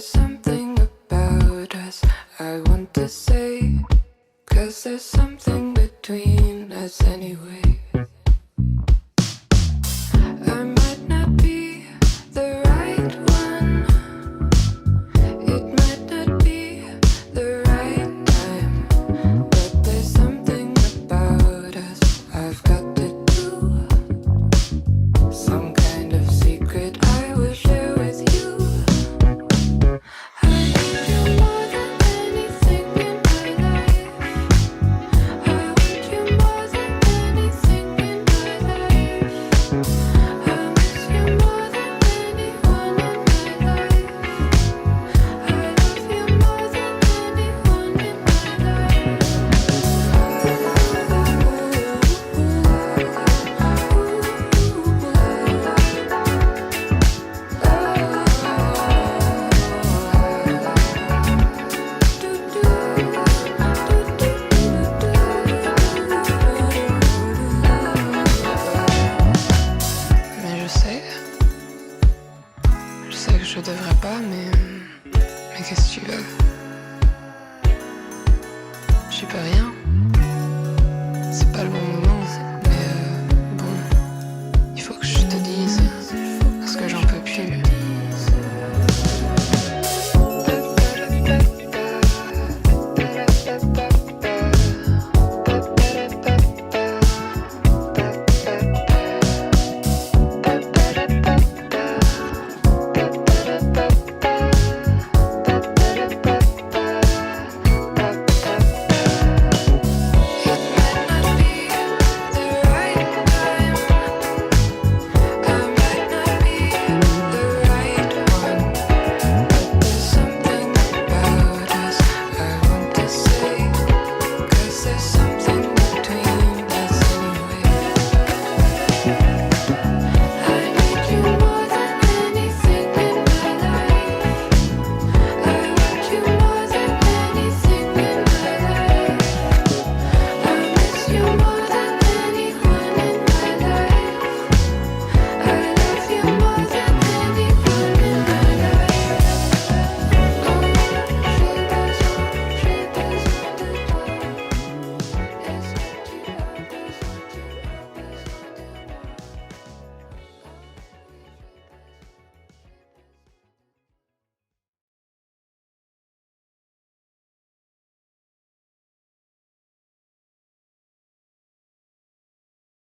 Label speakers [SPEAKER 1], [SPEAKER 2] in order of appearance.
[SPEAKER 1] there's something about us I want to say, 'cause there's something between us anyway. I might not be the right one, it might not be the right time, but there's something about us I've got to do, some kind of secret I will share with you. I need you more than anything in my life. I want you more than anything in my life. I miss you more than anyone in my life. I love you more than anyone in my Mais je sais que je devrais pas, mais qu'est-ce que tu veux? J'y peux rien.